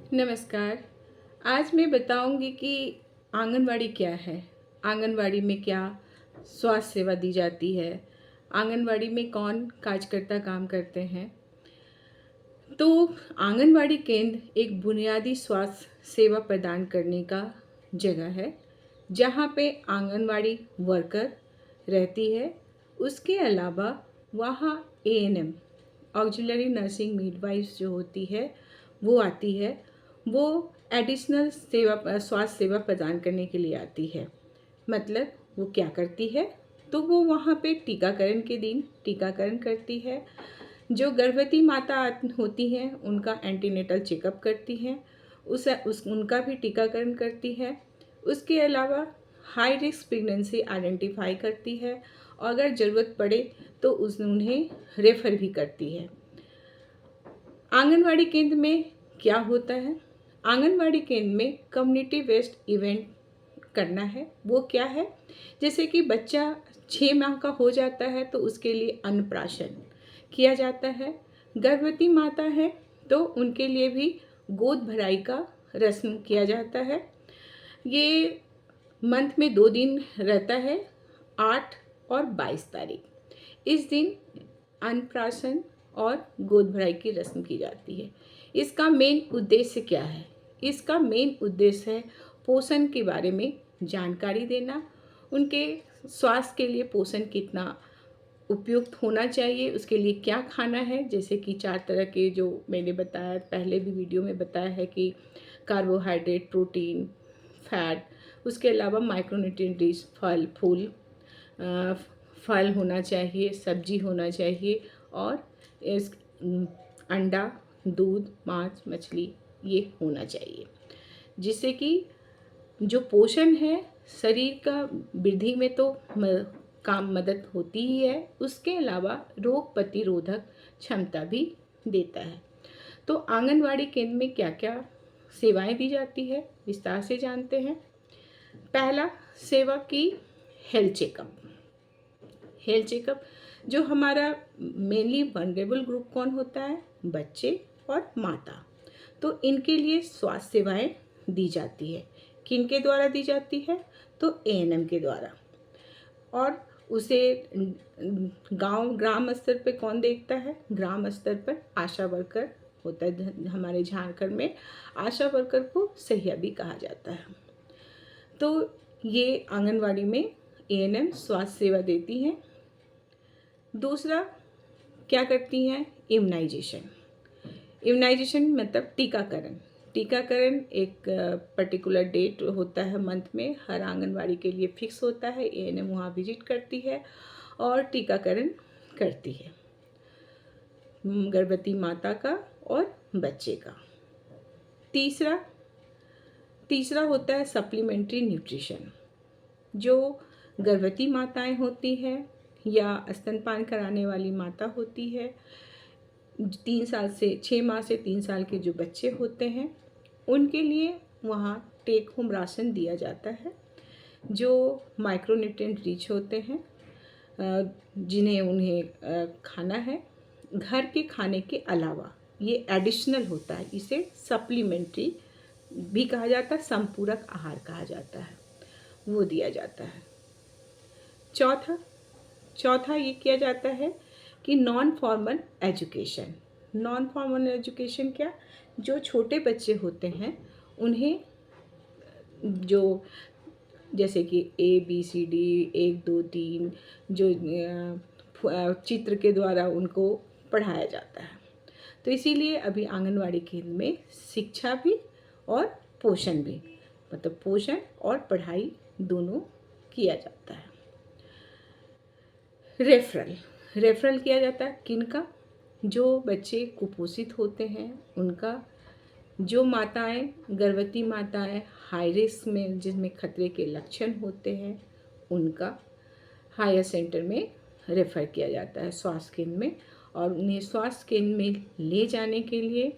नमस्कार। आज मैं बताऊंगी कि आंगनवाड़ी क्या है, आंगनवाड़ी में क्या स्वास्थ्य सेवा दी जाती है, आंगनवाड़ी में कौन कार्यकर्ता काम करते हैं। तो आंगनवाड़ी केंद्र एक बुनियादी स्वास्थ्य सेवा प्रदान करने का जगह है, जहाँ पे आंगनवाड़ी वर्कर रहती है। उसके अलावा वहाँ एएनएम ऑक्सिलरी नर्सिंग मिडवाइफ्स जो होती है वो आती है। वो एडिशनल सेवा स्वास्थ्य सेवा प्रदान करने के लिए आती है। मतलब वो क्या करती है, तो वो वहाँ पे टीकाकरण के दिन टीकाकरण करती है। जो गर्भवती माता होती हैं उनका एंटीनेटल चेकअप करती हैं, उस उनका भी टीकाकरण करती है। उसके अलावा हाई रिस्क प्रेगनेंसी आइडेंटिफाई करती है और अगर ज़रूरत पड़े तो उन्हें रेफ़र भी करती है। आंगनवाड़ी केंद्र में क्या होता है? आंगनवाड़ी केंद्र में कम्युनिटी बेस्ड इवेंट करना है। वो क्या है? जैसे कि बच्चा 6 माह का हो जाता है तो उसके लिए अन्नप्राशन किया जाता है। गर्भवती माता है तो उनके लिए भी गोद भराई का रस्म किया जाता है। ये मंथ में 2 दिन रहता है, 8 और 22 तारीख। इस दिन अन्नप्राशन और गोद भराई की रस्म की जाती है। इसका मेन उद्देश्य क्या है? इसका मेन उद्देश्य है पोषण के बारे में जानकारी देना, उनके स्वास्थ्य के लिए पोषण कितना उपयुक्त होना चाहिए, उसके लिए क्या खाना है। जैसे कि 4 तरह के जो मैंने बताया, पहले भी वीडियो में बताया है कि कार्बोहाइड्रेट, प्रोटीन, फैट, उसके अलावा माइक्रोन्यूट्रिएंट रिच फल फूल फल होना चाहिए, सब्जी होना चाहिए और इस अंडा, दूध, मांस, मछली ये होना चाहिए, जिससे कि जो पोषण है शरीर का वृद्धि में तो काम मदद होती ही है, उसके अलावा रोग प्रतिरोधक क्षमता भी देता है। तो आंगनवाड़ी केंद्र में क्या क्या सेवाएं दी जाती है विस्तार से जानते हैं। पहला सेवा की हेल्थ चेकअप। हेल्थ चेकअप जो हमारा मेनली वनरेबल ग्रुप कौन होता है? बच्चे और माता। तो इनके लिए स्वास्थ्य सेवाएं दी जाती है। किनके द्वारा दी जाती है? तो एएनएम के द्वारा। और उसे ग्राम स्तर पे कौन देखता है? ग्राम स्तर पर आशा वर्कर होता है। हमारे झारखंड में आशा वर्कर को सहिया भी कहा जाता है। तो ये आंगनवाड़ी में एएनएम स्वास्थ्य सेवा देती हैं। दूसरा क्या करती हैं? इम्यूनाइजेशन। इम्यूनाइजेशन मतलब टीकाकरण। टीकाकरण एक पर्टिकुलर डेट होता है मंथ में, हर आंगनवाड़ी के लिए फिक्स होता है। एएनएम वहाँ विजिट करती है और टीकाकरण करती है गर्भवती माता का और बच्चे का। तीसरा होता है सप्लीमेंट्री न्यूट्रिशन। जो गर्भवती माताएं होती हैं या स्तनपान कराने वाली माता होती है, 6 माह से 3 साल के जो बच्चे होते हैं उनके लिए वहाँ टेक होम राशन दिया जाता है, जो माइक्रोन्यूट्रिएंट रिच होते हैं, जिन्हें उन्हें खाना है घर के खाने के अलावा। ये एडिशनल होता है, इसे सप्लीमेंट्री भी कहा जाता है, संपूरक आहार कहा जाता है, वो दिया जाता है। चौथा ये किया जाता है कि non formal education. Non formal education क्या? जो छोटे बच्चे होते हैं उन्हें जो जैसे कि ABCD 1 2 3 जो चित्र के द्वारा उनको पढ़ाया जाता है। तो इसीलिए अभी आंगनवाड़ी केंद्र में शिक्षा भी और पोषण भी, मतलब पोषण और पढ़ाई दोनों किया जाता है। रेफरल किया जाता है किनका? जो बच्चे कुपोषित होते हैं उनका। जो माताएं गर्भवती माताएं हाई रिस्क में, जिनमें खतरे के लक्षण होते हैं, उनका हायर सेंटर में रेफ़र किया जाता है स्वास्थ्य केंद्र में। और उन्हें स्वास्थ्य केंद्र में ले जाने के लिए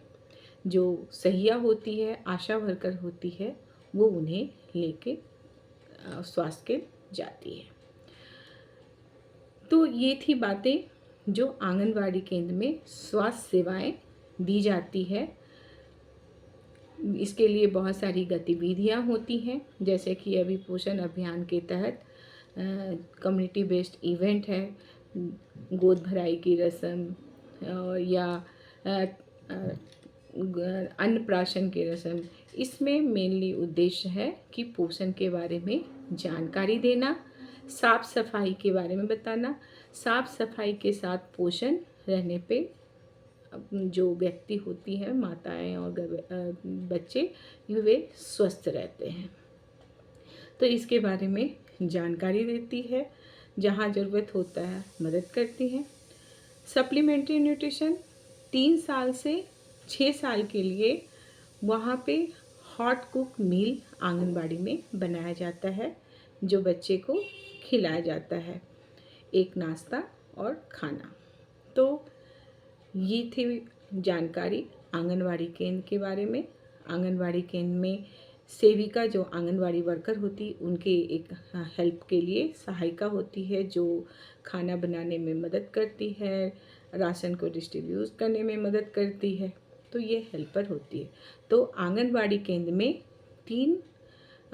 जो सहिया होती है, आशा वर्कर होती है, वो उन्हें लेके स्वास्थ्य केंद्र जाती है। तो ये थी बातें जो आंगनवाड़ी केंद्र में स्वास्थ्य सेवाएं दी जाती है। इसके लिए बहुत सारी गतिविधियां होती हैं, जैसे कि अभी पोषण अभियान के तहत कम्युनिटी बेस्ड इवेंट है, गोद भराई की रस्म या अन्नप्राशन की रस्म। इसमें मेनली उद्देश्य है कि पोषण के बारे में जानकारी देना, साफ सफाई के बारे में बताना। साफ सफाई के साथ पोषण रहने पे जो व्यक्ति होती है, माताएं और बच्चे, वे स्वस्थ रहते हैं। तो इसके बारे में जानकारी देती है, जहाँ ज़रूरत होता है मदद करती है। सप्लीमेंट्री न्यूट्रिशन 3 साल से 6 साल के लिए वहाँ पे हॉट कुक मील आंगनबाड़ी में बनाया जाता है, जो बच्चे को खिलाया जाता है, एक नाश्ता और खाना। तो ये थी जानकारी आंगनवाड़ी केंद्र के बारे में। आंगनवाड़ी केंद्र में सेविका, जो आंगनवाड़ी वर्कर होती, उनके एक हेल्प के लिए सहायिका होती है, जो खाना बनाने में मदद करती है, राशन को डिस्ट्रीब्यूट करने में मदद करती है। तो ये हेल्पर होती है। तो आंगनवाड़ी केंद्र में 3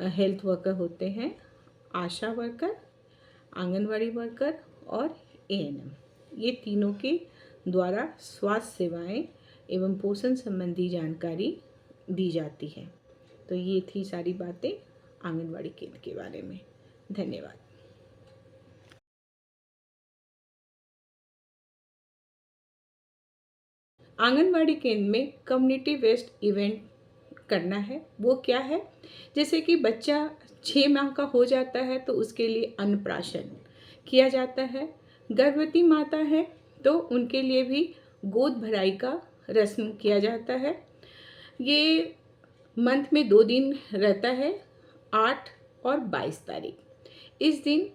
हेल्थ वर्कर होते हैं, आशा वर्कर, आंगनवाड़ी वर्कर और एएनएम। ये तीनों के द्वारा स्वास्थ्य सेवाएं एवं पोषण संबंधी जानकारी दी जाती है। तो ये थी सारी बातें आंगनवाड़ी केंद्र के बारे में। धन्यवाद। आंगनवाड़ी केंद्र में कम्युनिटी बेस्ड इवेंट करना है, वो क्या है? जैसे कि बच्चा 6 माह का हो जाता है तो उसके लिए अन्नप्राशन किया जाता है। गर्भवती माता है तो उनके लिए भी गोद भराई का रस्म किया जाता है। ये मंथ में 2 दिन रहता है, 8 और 22 तारीख। इस दिन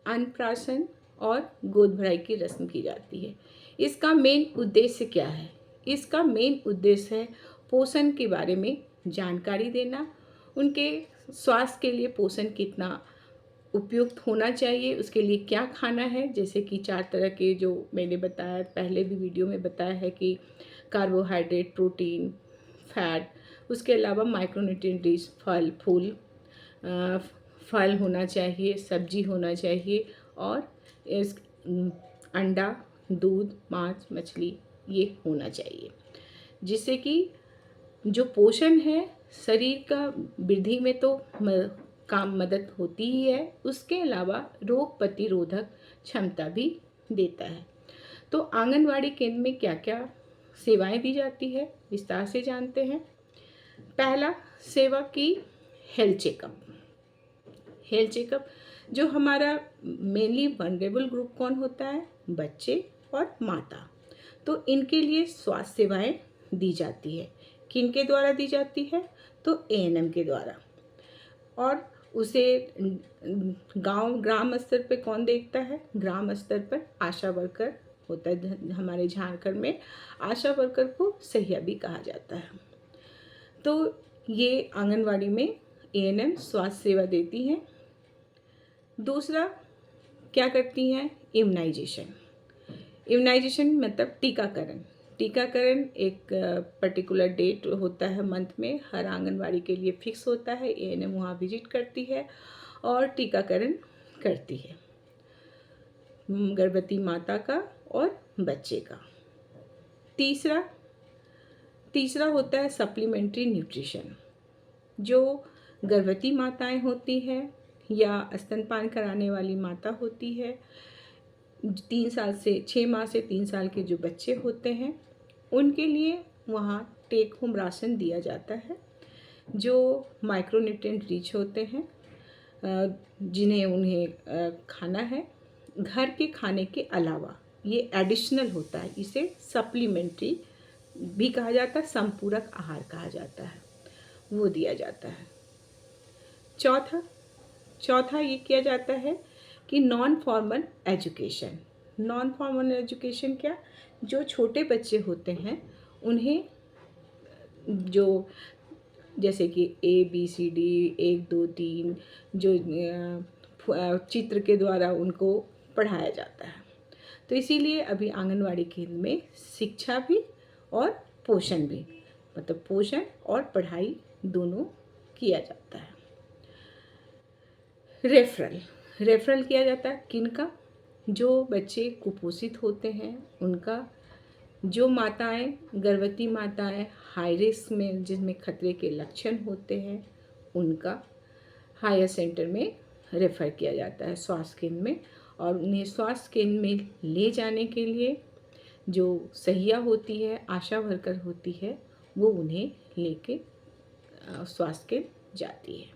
अन्नप्राशन और गोद भराई की रस्म की जाती है। इसका मेन उद्देश्य क्या है? इसका मेन उद्देश्य है पोषण के बारे में जानकारी देना, उनके स्वास्थ्य के लिए पोषण कितना उपयुक्त होना चाहिए, उसके लिए क्या खाना है। जैसे कि 4 तरह के, जो मैंने बताया पहले भी वीडियो में बताया है, कि कार्बोहाइड्रेट, प्रोटीन, फैट, उसके अलावा माइक्रोन्यूट्रिएंट रिच फल फूल फल होना चाहिए, सब्जी होना चाहिए, और इस अंडा, दूध, मांस, मछली ये होना चाहिए, जिससे कि जो पोषण है शरीर का वृद्धि में तो काम मदद होती ही है, उसके अलावा रोग प्रतिरोधक क्षमता भी देता है। तो आंगनवाड़ी केंद्र में क्या क्या सेवाएं दी जाती है, विस्तार से जानते हैं। पहला सेवा की हेल्थ चेकअप। हेल्थ चेकअप, जो हमारा मेनली वनरेबल ग्रुप कौन होता है? बच्चे और माता। तो इनके लिए स्वास्थ्य सेवाएं दी जाती है। किनके द्वारा दी जाती है? तो एएनएम के द्वारा। और उसे ग्राम स्तर पे कौन देखता है? ग्राम स्तर पर आशा वर्कर होता है। हमारे झारखंड में आशा वर्कर को सहिया भी कहा जाता है। तो ये आंगनवाड़ी में एएनएम स्वास्थ्य सेवा देती हैं। दूसरा क्या करती हैं? इम्यूनाइजेशन। इम्यूनाइजेशन मतलब टीकाकरण। टीकाकरण एक पर्टिकुलर डेट होता है मंथ में, हर आंगनवाड़ी के लिए फिक्स होता है। एएनएम वहाँ विजिट करती है और टीकाकरण करती है, गर्भवती माता का और बच्चे का। तीसरा होता है सप्लीमेंट्री न्यूट्रिशन। जो गर्भवती माताएं होती हैं या स्तनपान कराने वाली माता होती है, 6 माह से 3 साल के जो बच्चे होते हैं, उनके लिए वहाँ टेक होम राशन दिया जाता है, जो माइक्रोन्यूट्रिएंट रिच होते हैं, जिन्हें उन्हें खाना है घर के खाने के अलावा। ये एडिशनल होता है, इसे सप्लीमेंट्री भी कहा जाता है, संपूरक आहार कहा जाता है, वो दिया जाता है। चौथा ये किया जाता है कि non formal education. Non formal education क्या? जो छोटे बच्चे होते हैं उन्हें, जो जैसे कि ABCD 1 2 3 जो चित्र के द्वारा उनको पढ़ाया जाता है। तो इसीलिए अभी आंगनवाड़ी केंद्र में शिक्षा भी और पोषण भी, मतलब पोषण और पढ़ाई दोनों किया जाता है। रेफरल किया जाता है किनका? जो बच्चे कुपोषित होते हैं उनका, जो माताएं गर्भवती माताएं हाई रिस्क में जिसमें खतरे के लक्षण होते हैं उनका हायर सेंटर में रेफ़र किया जाता है, स्वास्थ्य केंद्र में। और उन्हें स्वास्थ्य केंद्र में ले जाने के लिए जो सहिया होती है, आशा वर्कर होती है, वो उन्हें लेके स्वास्थ्य केंद्र जाती है।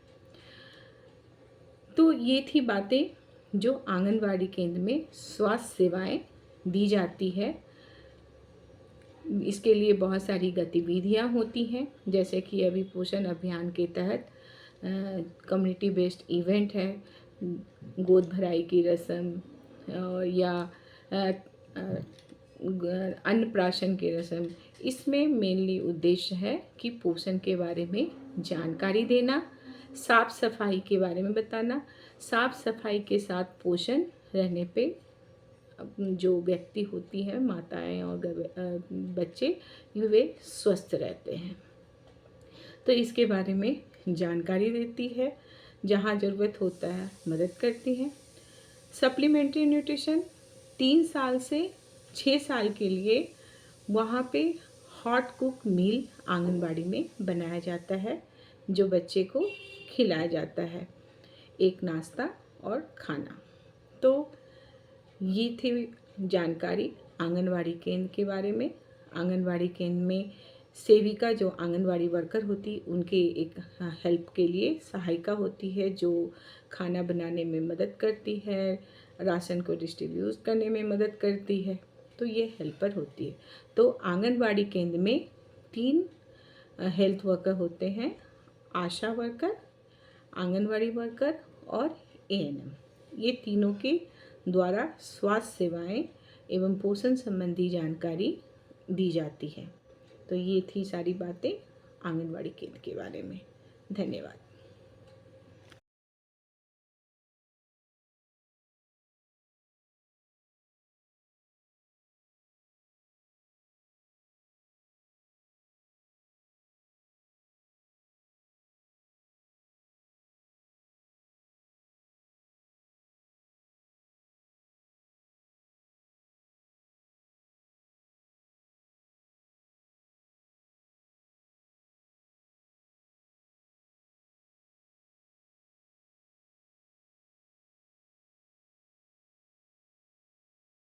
तो ये थी बातें जो आंगनवाड़ी केंद्र में स्वास्थ्य सेवाएं दी जाती है। इसके लिए बहुत सारी गतिविधियां होती हैं, जैसे कि अभी पोषण अभियान के तहत कम्युनिटी बेस्ड इवेंट है, गोद भराई की रस्म या अन्नप्राशन की रस्म। इसमें मेनली उद्देश्य है कि पोषण के बारे में जानकारी देना, साफ सफाई के बारे में बताना, साफ सफाई के साथ पोषण रहने पे जो व्यक्ति होती है, माताएं और बच्चे, वे स्वस्थ रहते हैं। तो इसके बारे में जानकारी देती है, जहाँ ज़रूरत होता है मदद करती है। सप्लीमेंट्री न्यूट्रिशन 3 साल से 6 साल के लिए वहाँ पे हॉट कुक मील आंगनबाड़ी में बनाया जाता है, जो बच्चे को खिलाया जाता है, एक नाश्ता और खाना। तो ये थी जानकारी आंगनवाड़ी केंद्र के बारे में। आंगनवाड़ी केंद्र में सेविका जो आंगनवाड़ी वर्कर होती, उनके एक हेल्प के लिए सहायिका होती है, जो खाना बनाने में मदद करती है, राशन को डिस्ट्रीब्यूट करने में मदद करती है। तो ये हेल्पर होती है। तो आंगनवाड़ी केंद्र में 3 हेल्थ वर्कर होते हैं, आशा वर्कर, आंगनवाड़ी वर्कर और एएनएम। ये तीनों के द्वारा स्वास्थ्य सेवाएं एवं पोषण संबंधी जानकारी दी जाती है। तो ये थी सारी बातें आंगनवाड़ी केंद्र के बारे में। धन्यवाद।